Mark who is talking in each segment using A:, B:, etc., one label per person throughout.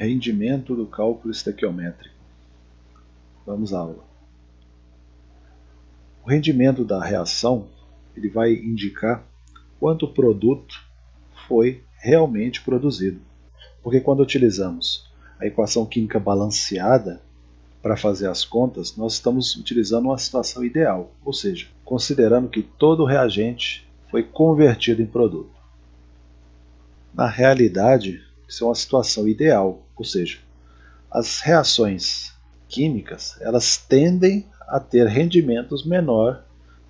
A: Rendimento do cálculo estequiométrico. Vamos à aula. O rendimento da reação ele vai indicar quanto produto foi realmente produzido. Porque quando utilizamos a equação química balanceada para fazer as contas, nós estamos utilizando uma situação ideal, ou seja, considerando que todo o reagente foi convertido em produto. Na realidade, isso é uma situação ideal, ou seja, as reações químicas elas tendem a ter rendimentos menor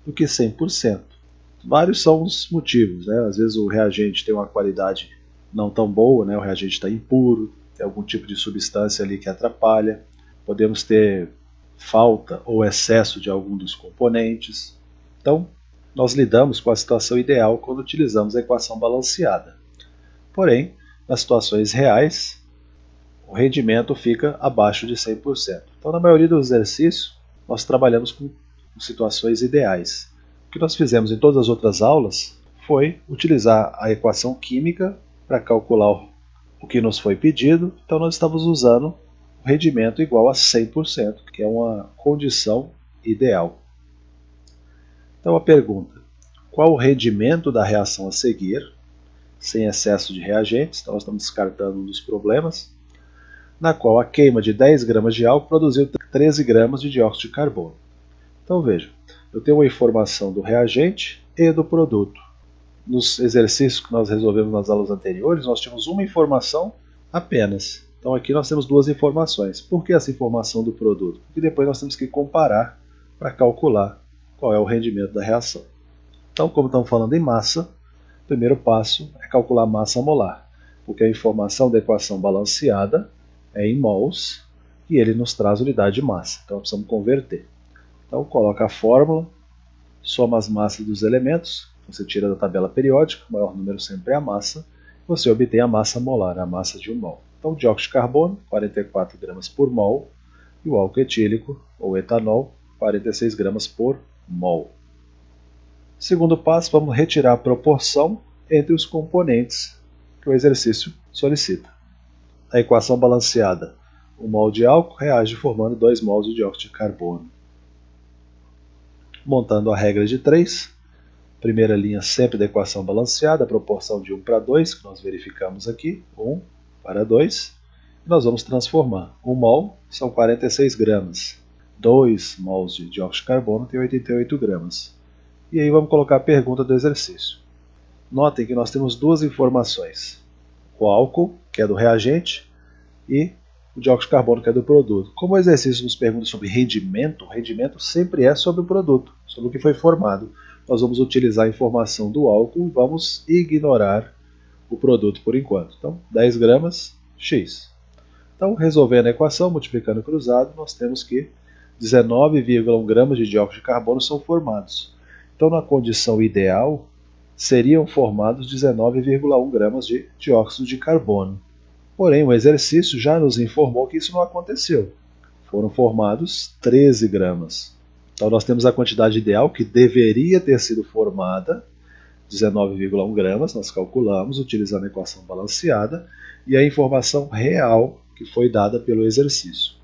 A: do que 100%. Vários são os motivos, né? Às vezes o reagente tem uma qualidade não tão boa, né? O reagente está impuro, tem algum tipo de substância ali que atrapalha, podemos ter falta ou excesso de algum dos componentes. Então, nós lidamos com a situação ideal quando utilizamos a equação balanceada. Porém, nas situações reais, o rendimento fica abaixo de 100%. Então, na maioria dos exercícios, nós trabalhamos com situações ideais. O que nós fizemos em todas as outras aulas foi utilizar a equação química para calcular o que nos foi pedido. Então, nós estamos usando o rendimento igual a 100%, que é uma condição ideal. Então, a pergunta: qual o rendimento da reação a seguir, sem excesso de reagentes? Então, nós estamos descartando um dos problemas, na qual a queima de 10 gramas de álcool produziu 13 gramas de dióxido de carbono. Então veja, eu tenho uma informação do reagente e do produto. Nos exercícios que nós resolvemos nas aulas anteriores, nós tínhamos uma informação apenas. Então aqui nós temos duas informações. Por que essa informação do produto? Porque depois nós temos que comparar para calcular qual é o rendimento da reação. Então, como estamos falando em massa, o primeiro passo é calcular a massa molar, porque a informação da equação balanceada é em mols e ele nos traz unidade de massa. Então precisamos converter. Então coloca a fórmula, soma as massas dos elementos, você tira da tabela periódica, o maior número sempre é a massa, você obtém a massa molar, a massa de 1 mol. Então o dióxido de carbono, 44 gramas por mol, e o álcool etílico, ou etanol, 46 gramas por mol. Segundo passo, vamos retirar a proporção entre os componentes que o exercício solicita. A equação balanceada, 1 mol de álcool reage formando 2 mols de dióxido de carbono. Montando a regra de 3, primeira linha sempre da equação balanceada, a proporção de 1 para 2, que nós verificamos aqui, 1 para 2, e nós vamos transformar. 1 mol são 46 gramas, 2 mols de dióxido de carbono tem 88 gramas. E aí vamos colocar a pergunta do exercício. Notem que nós temos duas informações. O álcool, que é do reagente, e o dióxido de carbono, que é do produto. Como o exercício nos pergunta sobre rendimento, o rendimento sempre é sobre o produto, sobre o que foi formado. Nós vamos utilizar a informação do álcool e vamos ignorar o produto por enquanto. Então, 10 gramas, x. Então, resolvendo a equação, multiplicando cruzado, nós temos que 19,1 gramas de dióxido de carbono são formados. Então, na condição ideal, seriam formados 19,1 gramas de dióxido de carbono. Porém, o exercício já nos informou que isso não aconteceu. Foram formados 13 gramas. Então, nós temos a quantidade ideal que deveria ter sido formada, 19,1 gramas, nós calculamos utilizando a equação balanceada, e a informação real que foi dada pelo exercício.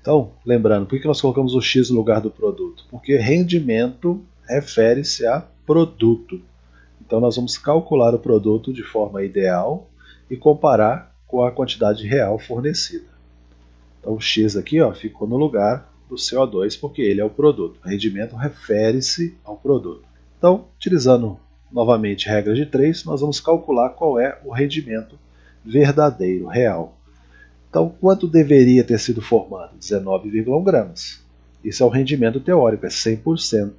A: Então, lembrando, por que nós colocamos o x no lugar do produto? Porque rendimento refere-se a produto. Então, nós vamos calcular o produto de forma ideal e comparar com a quantidade real fornecida. Então, o x aqui ficou no lugar do CO2, porque ele é o produto. O rendimento refere-se ao produto. Então, utilizando novamente a regra de 3, nós vamos calcular qual é o rendimento verdadeiro, real. Então, quanto deveria ter sido formado? 19,1 gramas. Isso é o rendimento teórico, é 100%.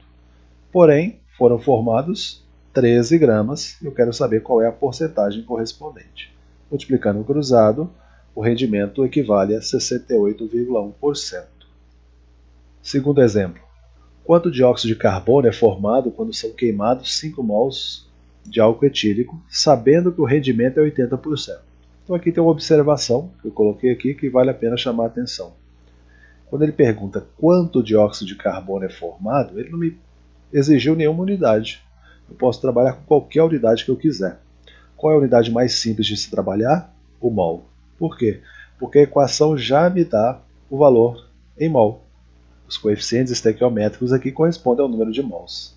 A: Porém, foram formados 13 gramas e eu quero saber qual é a porcentagem correspondente. Multiplicando o cruzado, o rendimento equivale a 68,1%. Segundo exemplo, quanto dióxido de carbono é formado quando são queimados 5 mols de álcool etílico, sabendo que o rendimento é 80%? Então aqui tem uma observação que eu coloquei aqui que vale a pena chamar a atenção. Quando ele pergunta quanto dióxido de carbono é formado, ele não me exigiu nenhuma unidade. Eu posso trabalhar com qualquer unidade que eu quiser. Qual é a unidade mais simples de se trabalhar? O mol. Por quê? porque a equação já me dá o valor em mol. Os coeficientes estequiométricos aqui correspondem ao número de mols.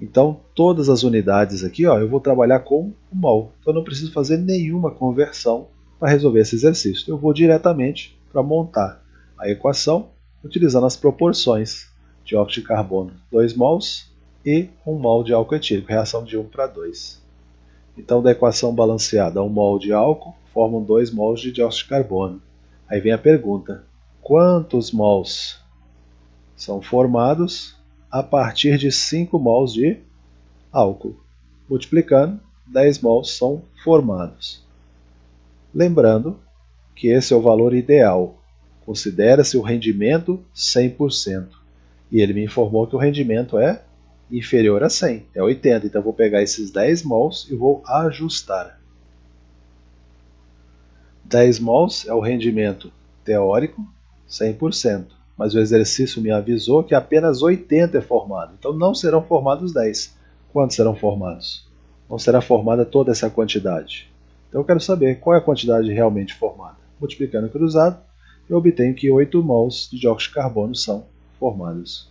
A: Então, todas as unidades aqui, eu vou trabalhar com o mol. Então, eu não preciso fazer nenhuma conversão para resolver esse exercício. Eu vou diretamente para montar a equação utilizando as proporções. Dióxido de carbono, 2 mols e 1 mol de álcool etílico, reação de 1 para 2. Então, da equação balanceada, 1 mol de álcool formam 2 mols de dióxido de carbono. Aí vem a pergunta: quantos mols são formados a partir de 5 mols de álcool? Multiplicando, 10 mols são formados. Lembrando que esse é o valor ideal. Considera-se o rendimento 100%. E ele me informou que o rendimento é inferior a 100, é 80. Então eu vou pegar esses 10 mols e vou ajustar. 10 mols é o rendimento teórico 100%, mas o exercício me avisou que apenas 80 é formado. Então não serão formados 10. Quantos serão formados? Não será formada toda essa quantidade. Então eu quero saber qual é a quantidade realmente formada. Multiplicando cruzado, eu obtenho que 8 mols de dióxido de carbono são formados.